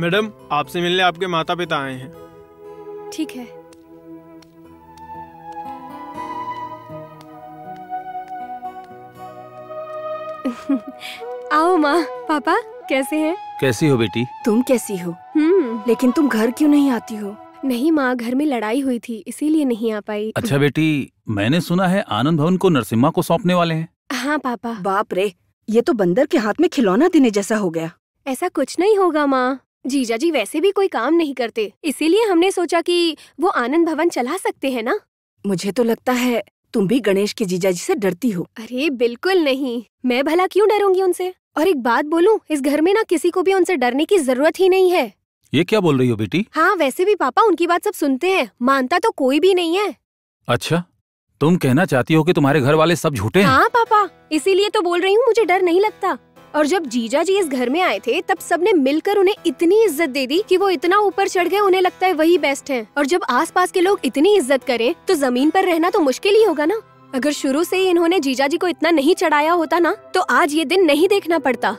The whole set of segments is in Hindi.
मैडम, आपसे मिलने आपके माता पिता आए हैं। ठीक है। आओ माँ। पापा कैसे हैं? कैसी हो बेटी? तुम कैसी हो? लेकिन तुम घर क्यों नहीं आती हो? नहीं माँ, घर में लड़ाई हुई थी इसीलिए नहीं आ पाई। अच्छा बेटी, मैंने सुना है आनंद भवन को नरसिम्हा को सौंपने वाले हैं। हाँ पापा। बाप रे, ये तो बंदर के हाथ में खिलौना देने जैसा हो गया। ऐसा कुछ नहीं होगा माँ, जीजा जी वैसे भी कोई काम नहीं करते, इसीलिए हमने सोचा कि वो आनंद भवन चला सकते हैं ना। मुझे तो लगता है तुम भी गणेश के जीजा जी से डरती हो। अरे बिल्कुल नहीं, मैं भला क्यों डरूंगी उनसे। और एक बात बोलूं, इस घर में ना किसी को भी उनसे डरने की जरूरत ही नहीं है। ये क्या बोल रही हो बेटी? हाँ वैसे भी पापा उनकी बात सब सुनते हैं, मानता तो कोई भी नहीं है। अच्छा, तुम कहना चाहती हो कि तुम्हारे घर वाले सब झूठे हैं? हाँ पापा, इसीलिए तो बोल रही हूँ, मुझे डर नहीं लगता। और जब जीजा जी इस घर में आए थे तब सबने मिलकर उन्हें इतनी इज्जत दे दी कि वो इतना ऊपर चढ़ गए, उन्हें लगता है वही बेस्ट है। और जब आसपास के लोग इतनी इज्जत करें तो जमीन पर रहना तो मुश्किल ही होगा ना। अगर शुरू से ही इन्होंने जीजा जी को इतना नहीं चढ़ाया होता ना तो आज ये दिन नहीं देखना पड़ता।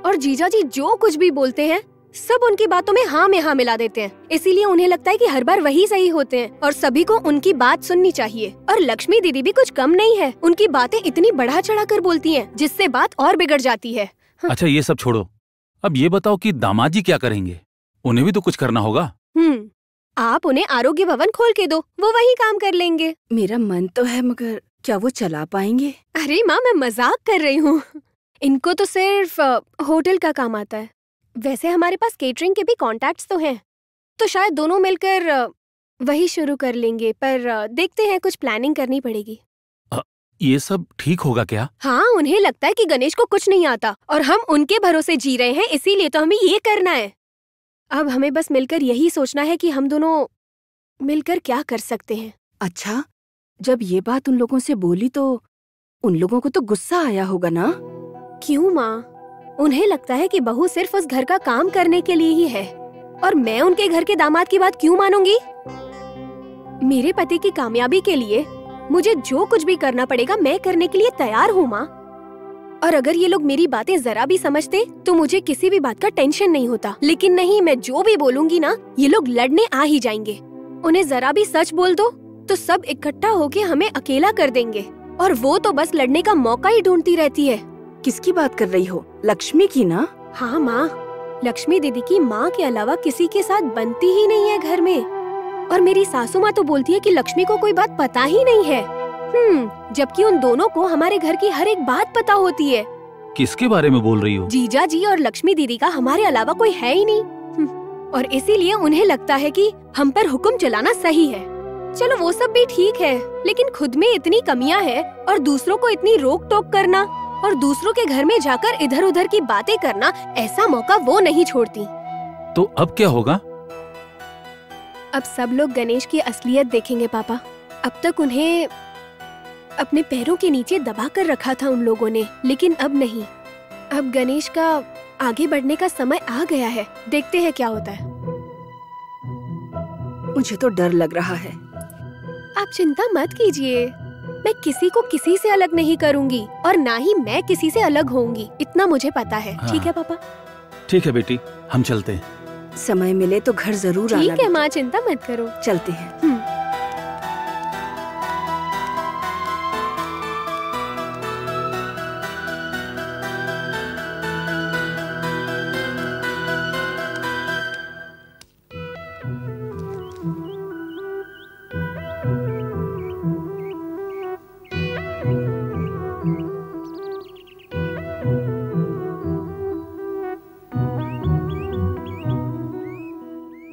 और जीजा जी जो कुछ भी बोलते हैं सब उनकी बातों में हाँ मिला देते हैं, इसीलिए उन्हें लगता है कि हर बार वही सही होते हैं और सभी को उनकी बात सुननी चाहिए। और लक्ष्मी दीदी भी कुछ कम नहीं है, उनकी बातें इतनी बढ़ा चढ़ा कर बोलती हैं जिससे बात और बिगड़ जाती है। अच्छा ये सब छोड़ो, अब ये बताओ कि दामाद जी क्या करेंगे? उन्हें भी तो कुछ करना होगा। आप उन्हें आरोग्य भवन खोल के दो, वो वही काम कर लेंगे। मेरा मन तो है, मगर क्या वो चला पाएंगे? अरे माँ, मैं मजाक कर रही हूँ। इनको तो सिर्फ होटल का काम आता है। वैसे हमारे पास केटरिंग के भी कॉन्टैक्ट्स तो हैं, तो शायद दोनों मिलकर वही शुरू कर लेंगे। पर देखते हैं, कुछ प्लानिंग करनी पड़ेगी। ये सब ठीक होगा क्या? हाँ, उन्हें लगता है कि गणेश को कुछ नहीं आता और हम उनके भरोसे जी रहे हैं, इसीलिए तो हमें ये करना है। अब हमें बस मिलकर यही सोचना है कि हम दोनों मिलकर क्या कर सकते हैं। अच्छा, जब ये बात उन लोगों से बोली तो उन लोगों को तो गुस्सा आया होगा ना? क्यों माँ? उन्हें लगता है कि बहू सिर्फ उस घर का काम करने के लिए ही है और मैं उनके घर के दामाद की बात क्यों मानूंगी? मेरे पति की कामयाबी के लिए मुझे जो कुछ भी करना पड़ेगा मैं करने के लिए तैयार हूँ माँ। और अगर ये लोग मेरी बातें जरा भी समझते तो मुझे किसी भी बात का टेंशन नहीं होता। लेकिन नहीं, मैं जो भी बोलूंगी ना ये लोग लड़ने आ ही जाएंगे। उन्हें जरा भी सच बोल दो तो सब इकट्ठा होके हमें अकेला कर देंगे और वो तो बस लड़ने का मौका ही ढूंढती रहती है। किसकी बात कर रही हो? लक्ष्मी की ना? हाँ माँ, लक्ष्मी दीदी की माँ के अलावा किसी के साथ बनती ही नहीं है घर में। और मेरी सासू माँ तो बोलती है कि लक्ष्मी को कोई बात पता ही नहीं है। जबकि उन दोनों को हमारे घर की हर एक बात पता होती है। किसके बारे में बोल रही हो? जीजा जी और लक्ष्मी दीदी का हमारे अलावा कोई है ही नहीं। और इसीलिए उन्हें लगता है कि हम पर हुक्म चलाना सही है। चलो वो सब भी ठीक है, लेकिन खुद में इतनी कमियां हैं और दूसरों को इतनी रोक टोक करना और दूसरों के घर में जाकर इधर उधर की बातें करना, ऐसा मौका वो नहीं छोड़ती। तो अब क्या होगा? अब सब लोग गणेश की असलियत देखेंगे पापा। अब तक उन्हें अपने पैरों के नीचे दबा कर रखा था उन लोगों ने, लेकिन अब नहीं। अब गणेश का आगे बढ़ने का समय आ गया है। देखते हैं क्या होता है। मुझे तो डर लग रहा है। आप चिंता मत कीजिए, मैं किसी को किसी से अलग नहीं करूंगी और ना ही मैं किसी से अलग होऊंगी, इतना मुझे पता है। हाँ। ठीक है पापा? ठीक है बेटी, हम चलते हैं। समय मिले तो घर जरूर आना। ठीक है माँ, चिंता मत करो। चलते हैं।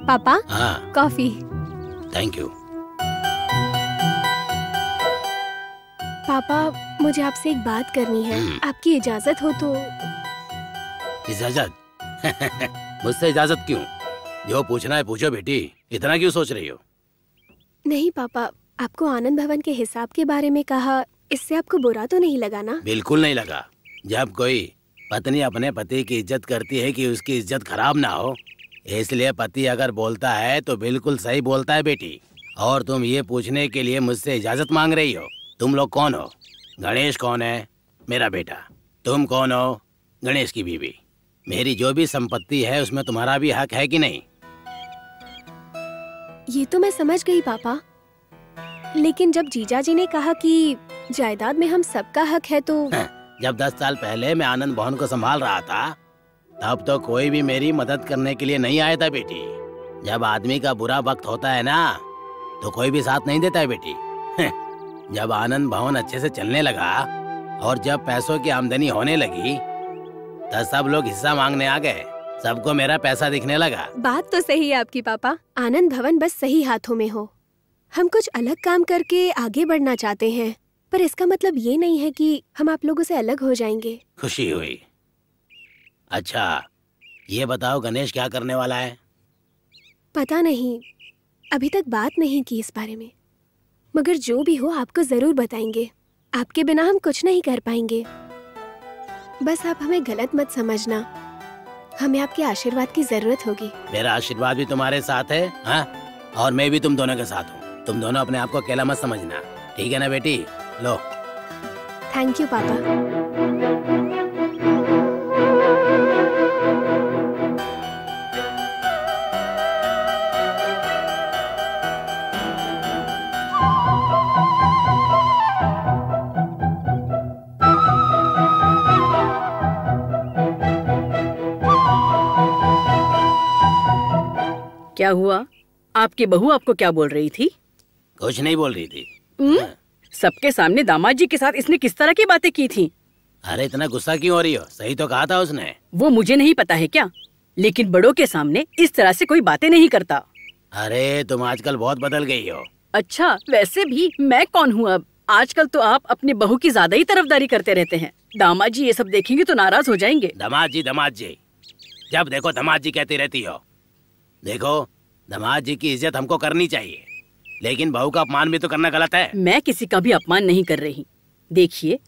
पापा, हाँ, कॉफी। Thank you. पापा, मुझे आपसे एक बात करनी है, आपकी इजाजत हो तो? इजाजत? मुझसे इजाजत क्यों? जो पूछना है पूछो बेटी, इतना क्यों सोच रही हो? नहीं पापा, आपको आनंद भवन के हिसाब के बारे में कहा, इससे आपको बुरा तो नहीं लगा ना? बिल्कुल नहीं लगा। जब कोई पत्नी अपने पति की इज्जत करती है कि उसकी इज्जत खराब ना हो, इसलिए पति अगर बोलता है तो बिल्कुल सही बोलता है बेटी। और तुम ये पूछने के लिए मुझसे इजाजत मांग रही हो, तुम लोग कौन हो? गणेश कौन है? मेरा बेटा। तुम कौन हो? गणेश की बीवी। मेरी जो भी संपत्ति है उसमें तुम्हारा भी हक है कि नहीं? ये तो मैं समझ गई पापा, लेकिन जब जीजा जी ने कहा कि जायदाद में हम सबका हक है तो जब 10 साल पहले मैं आनंद भवन को संभाल रहा था तब तो कोई भी मेरी मदद करने के लिए नहीं आया था बेटी। जब आदमी का बुरा वक्त होता है ना तो कोई भी साथ नहीं देता है बेटी। जब आनंद भवन अच्छे से चलने लगा और जब पैसों की आमदनी होने लगी तब सब लोग हिस्सा मांगने आ गए। सबको मेरा पैसा दिखने लगा। बात तो सही है आपकी पापा, आनंद भवन बस सही हाथों में हो। हम कुछ अलग काम करके आगे बढ़ना चाहते हैं, पर इसका मतलब ये नहीं है कि हम आप लोगों से अलग हो जाएंगे। खुशी हुई। अच्छा ये बताओ गणेश क्या करने वाला है? पता नहीं, अभी तक बात नहीं की इस बारे में, मगर जो भी हो आपको जरूर बताएंगे। आपके बिना हम कुछ नहीं कर पाएंगे। बस आप हमें गलत मत समझना, हमें आपके आशीर्वाद की जरूरत होगी। मेरा आशीर्वाद भी तुम्हारे साथ है, हाँ? और मैं भी तुम दोनों के साथ हूँ। तुम दोनों अपने आप को अकेला मत समझना, ठीक है ना बेटी? लो। थैंक यू पापा। क्या हुआ? आपकी बहू आपको क्या बोल रही थी? कुछ नहीं बोल रही थी। सबके सामने दामाद जी के साथ इसने किस तरह की बातें की थी? अरे इतना गुस्सा क्यों हो रही हो? सही तो कहा था उसने। वो मुझे नहीं पता है क्या, लेकिन बड़ों के सामने इस तरह से कोई बातें नहीं करता। अरे तुम आजकल बहुत बदल गई हो। अच्छा वैसे भी मैं कौन हूँ अब? आजकल तो आप अपनी बहू की ज्यादा ही तरफदारी करते रहते हैं। दामाद जी ये सब देखेंगे तो नाराज हो जाएंगे। दामाद जी जब देखो दामाद जी कहती रहती हो। देखो दामाद जी की इज्जत हमको करनी चाहिए, लेकिन बहू का अपमान भी तो करना गलत है। मैं किसी का भी अपमान नहीं कर रही। देखिए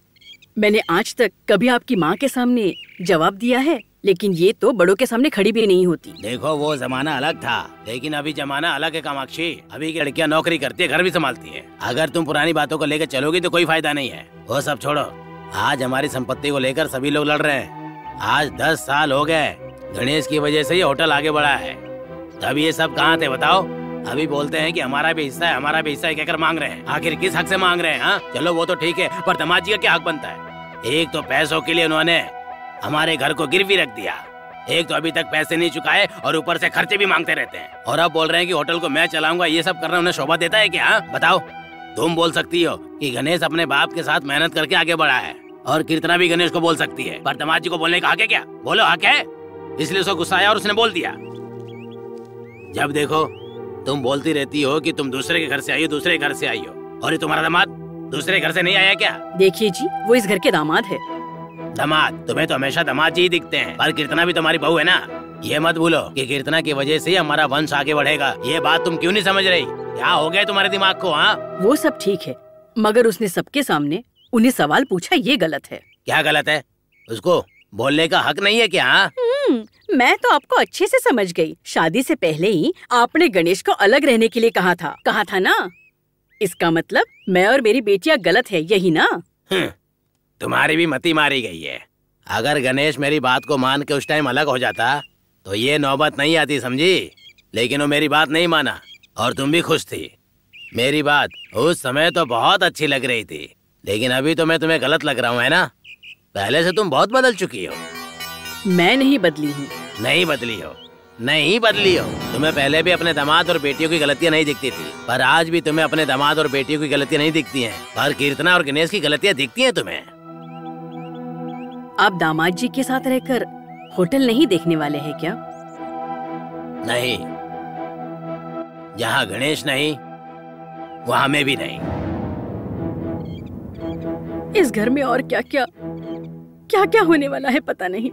मैंने आज तक कभी आपकी माँ के सामने जवाब दिया है, लेकिन ये तो बड़ों के सामने खड़ी भी नहीं होती। देखो वो जमाना अलग था, लेकिन अभी जमाना अलग है कामाक्षी। अभी की लड़कियाँ नौकरी करती है, घर भी संभालती है। अगर तुम पुरानी बातों को लेकर चलोगी तो कोई फायदा नहीं है। वो सब छोड़ो, आज हमारी संपत्ति को लेकर सभी लोग लड़ रहे हैं। आज 10 साल हो गए, गणेश की वजह से ये होटल आगे बढ़ा है। तब ये सब कहाँ थे बताओ? अभी बोलते हैं कि हमारा भी हिस्सा है, हमारा भी हिस्सा है कहकर मांग रहे हैं। आखिर किस हक से मांग रहे हैं? हाँ चलो वो तो ठीक है, पर दामाद जी का क्या हक बनता है? एक तो पैसों के लिए उन्होंने हमारे घर को गिरवी रख दिया, एक तो अभी तक पैसे नहीं चुकाए और ऊपर से खर्चे भी मांगते रहते हैं। और अब बोल रहे हैं कि होटल को मैं चलाऊंगा। ये सब करना उन्हें शोभा देता है क्या? हाँ बताओ। तुम बोल सकती हो कि गणेश अपने बाप के साथ मेहनत करके आगे बढ़ा है, और कीर्तना भी गणेश को बोल सकती है, पर दामाद जी को बोलने का हक है क्या? बोलो हक है। इसलिए उसको गुस्सा आया और उसने बोल दिया। जब देखो तुम बोलती रहती हो कि तुम दूसरे के घर से आई हो, दूसरे के घर से आई हो, और ये तुम्हारा दामाद दूसरे घर से नहीं आया क्या? देखिए जी वो इस घर के दामाद है। दामाद? तुम्हें तो हमेशा दामाद जी ही दिखते हैं, पर कीर्तना भी तुम्हारी बहू है ना। ये मत भूलो कि कीर्तना की वजह से हमारा वंश आगे बढ़ेगा। ये बात तुम क्यों नहीं समझ रही? क्या हो गया तुम्हारे दिमाग को? हाँ वो सब ठीक है, मगर उसने सबके सामने उन्हें सवाल पूछा, ये गलत है। क्या गलत है? उसको बोलने का हक नहीं है क्या? मैं तो आपको अच्छे से समझ गई। शादी से पहले ही आपने गणेश को अलग रहने के लिए कहा था ना? इसका मतलब मैं और मेरी बेटियां गलत है, यही ना? तुम्हारी भी मती मारी गई है। अगर गणेश मेरी बात को मान के उस टाइम अलग हो जाता तो ये नौबत नहीं आती, समझी? लेकिन वो मेरी बात नहीं माना और तुम भी खुश थी। मेरी बात उस समय तो बहुत अच्छी लग रही थी, लेकिन अभी तो मैं तुम्हें गलत लग रहा हूँ, है ना? पहले से तुम बहुत बदल चुकी हो। मैं नहीं बदली हूँ। नहीं बदली हो। तुम्हें पहले भी अपने दामाद और बेटियों की गलतियाँ नहीं दिखती थी, पर आज भी तुम्हें अपने दामाद और बेटियों की गलतियाँ नहीं दिखती हैं, पर कीर्तना और गणेश की गलतियाँ दिखती हैं तुम्हें। आप दामाद जी के साथ रहकर होटल नहीं देखने वाले हैं क्या? नहीं, जहाँ गणेश नहीं वहाँ मैं भी नहीं। इस घर में और क्या क्या होने वाला है पता नहीं।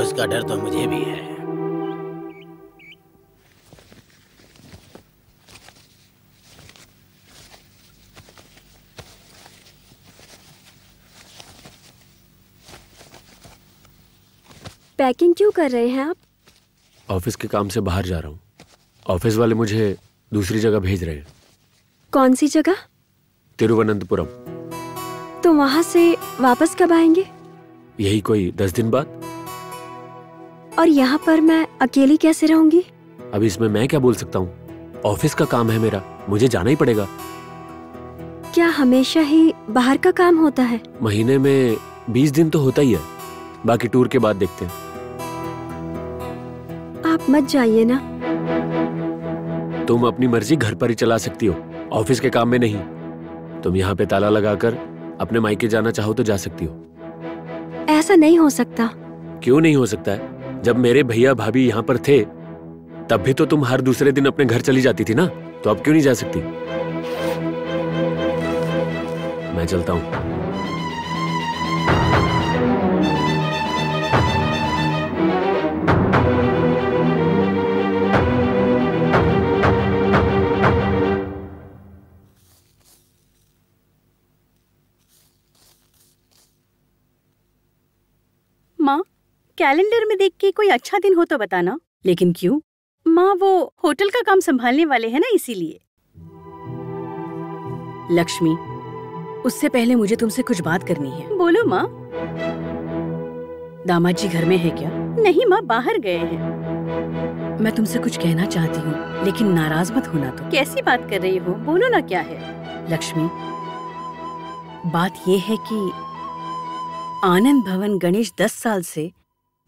उसका डर तो मुझे भी है। पैकिंग क्यों कर रहे हैं आप? ऑफिस के काम से बाहर जा रहा हूँ। ऑफिस वाले मुझे दूसरी जगह भेज रहे हैं। कौन सी जगह? तिरुवनंतपुरम। तो तो वहाँ से वापस कब आएंगे? यही कोई 10 दिन बाद। और यहाँ पर मैं अकेली कैसे रहूंगी? अब इसमें मैं क्या बोल सकता हूँ? ऑफिस का काम है मेरा, मुझे जाना ही पड़ेगा। क्या हमेशा ही बाहर का काम होता है? महीने में 20 दिन तो होता ही है, बाकी टूर के बाद देखते हैं। आप मत जाइए ना। तुम अपनी मर्जी घर पर ही चला सकती हो, ऑफिस के काम में नहीं। तुम यहाँ पे ताला लगाकर अपने मायके जाना चाहो तो जा सकती हो। ऐसा नहीं हो सकता। क्यों नहीं हो सकता है? जब मेरे भैया भाभी यहाँ पर थे तब भी तो तुम हर दूसरे दिन अपने घर चली जाती थी ना, तो अब क्यों नहीं जा सकती? मैं चलता हूँ। माँ, कैलेंडर में देख के कोई अच्छा दिन हो तो बताना। लेकिन क्यों? माँ, वो होटल का काम संभालने वाले हैं ना, इसीलिए। लक्ष्मी, उससे पहले मुझे तुमसे कुछ बात करनी है। बोलो माँ। दामाद जी घर में है क्या? नहीं माँ, बाहर गए हैं। मैं तुमसे कुछ कहना चाहती हूँ, लेकिन नाराज मत होना। तो कैसी बात कर रही हो? बोलो ना, क्या है? लक्ष्मी, बात ये है कि आनंद भवन गणेश 10 साल से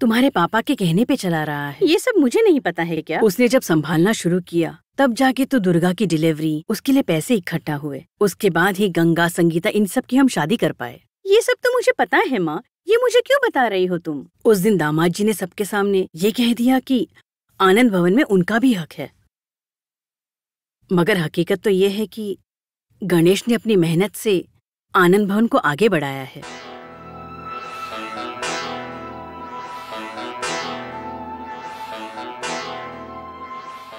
तुम्हारे पापा के कहने पे चला रहा है। ये सब मुझे नहीं पता है क्या? उसने जब संभालना शुरू किया तब जाके तो दुर्गा की डिलीवरी, उसके लिए पैसे इकट्ठा हुए, उसके बाद ही गंगा, संगीता, इन सब की हम शादी कर पाए। ये सब तो मुझे पता है माँ, ये मुझे क्यों बता रही हो तुम? उस दिन दामाद जी ने सबके सामने ये कह दिया कि आनंद भवन में उनका भी हक है, मगर हकीकत तो ये है कि गणेश ने अपनी मेहनत से आनंद भवन को आगे बढ़ाया है।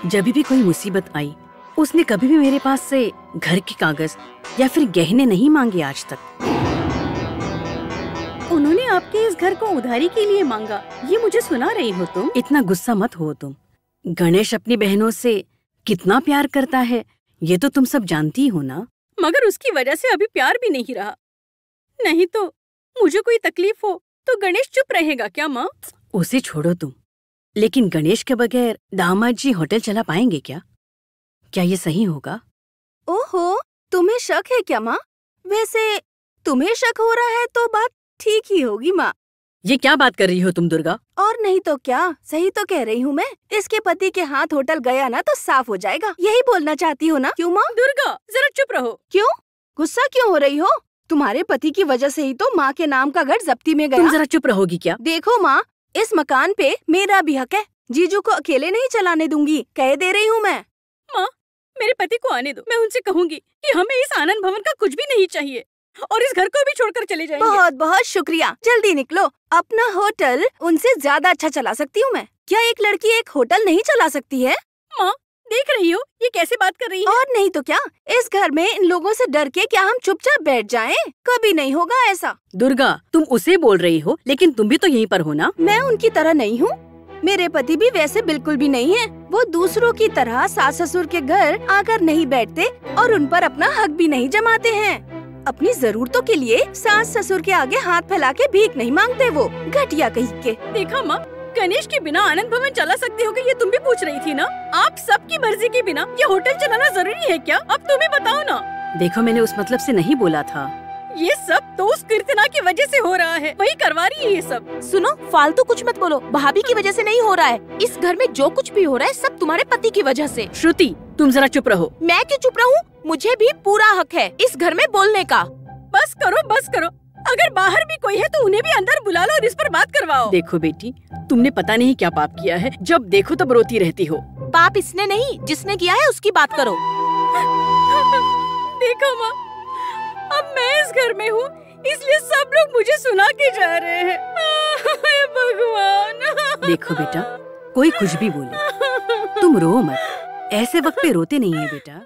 जब भी कोई मुसीबत आई, उसने कभी भी मेरे पास से घर के कागज या फिर गहने नहीं मांगे आज तक। उन्होंने आपके इस घर को उधारी के लिए मांगा, ये मुझे सुना रही हो तुम? इतना गुस्सा मत हो तुम। गणेश अपनी बहनों से कितना प्यार करता है, ये तो तुम सब जानती हो ना। मगर उसकी वजह से अभी प्यार भी नहीं रहा। नहीं तो मुझे कोई तकलीफ हो तो गणेश चुप रहेगा क्या माँ? उसे छोड़ो तुम, लेकिन गणेश के बगैर दामाद जी होटल चला पाएंगे क्या? क्या ये सही होगा? ओहो, तुम्हें शक है क्या माँ? वैसे तुम्हें शक हो रहा है तो बात ठीक ही होगी माँ। ये क्या बात कर रही हो तुम दुर्गा? और नहीं तो क्या, सही तो कह रही हूँ मैं। इसके पति के हाथ होटल गया ना तो साफ हो जाएगा, यही बोलना चाहती हो ना? क्यों माँ? दुर्गा, जरा चुप रहो। क्यों गुस्सा क्यों हो रही हो? तुम्हारे पति की वजह से ही तो माँ के नाम का घर जब्ती में गया। तुम जरा चुप रहोगी क्या? देखो माँ, इस मकान पे मेरा भी हक है। जीजू को अकेले नहीं चलाने दूंगी, कह दे रही हूँ मैं। माँ, मेरे पति को आने दो, मैं उनसे कहूँगी कि हमें इस आनंद भवन का कुछ भी नहीं चाहिए और इस घर को भी छोड़कर चले जाएंगे। बहुत बहुत शुक्रिया, जल्दी निकलो। अपना होटल उनसे ज्यादा अच्छा चला सकती हूँ मैं। क्या एक लड़की एक होटल नहीं चला सकती है? माँ, देख रही हो ये कैसे बात कर रही है? और नहीं तो क्या, इस घर में इन लोगों से डर के क्या हम चुपचाप बैठ जाएं? कभी नहीं होगा ऐसा। दुर्गा, तुम उसे बोल रही हो, लेकिन तुम भी तो यहीं पर हो ना? मैं उनकी तरह नहीं हूँ, मेरे पति भी वैसे बिल्कुल भी नहीं है। वो दूसरों की तरह सास ससुर के घर आकर नहीं बैठते और उन पर अपना हक भी नहीं जमाते हैं। अपनी जरूरतों के लिए सास ससुर के आगे हाथ फैला के भीख नहीं मांगते वो, घटिया कहीं के। देखा माँ, गणेश के बिना आनंद भवन चला सकते हो क्या, ये तुम भी पूछ रही थी ना? आप सबकी मर्जी के बिना ये होटल चलाना जरूरी है क्या? अब तुम ही बताओ ना। देखो, मैंने उस मतलब से नहीं बोला था। ये सब तो उस कीर्तना की वजह से हो रहा है, वही करवा रही है ये सब। सुनो, फालतू कुछ मत बोलो। भाभी की वजह से नहीं हो रहा है, इस घर में जो कुछ भी हो रहा है सब तुम्हारे पति की वजह से। श्रुति, तुम जरा चुप रहो। मैं क्यों चुप रहूं? मुझे भी पूरा हक है इस घर में बोलने का। बस करो, बस करो। अगर बाहर भी कोई है तो उन्हें भी अंदर बुला लो और इस पर बात करवाओ। देखो बेटी, तुमने पता नहीं क्या पाप किया है, जब देखो तब रोती रहती हो। पाप इसने नहीं, जिसने किया है उसकी बात करो। देखो माँ, अब मैं इस घर में हूँ, इसलिए सब लोग मुझे सुना के जा रहे हैं। भगवान। देखो बेटा, कोई कुछ भी बोले, तुम रो मत। ऐसे वक्त पे रोते नहीं है बेटा।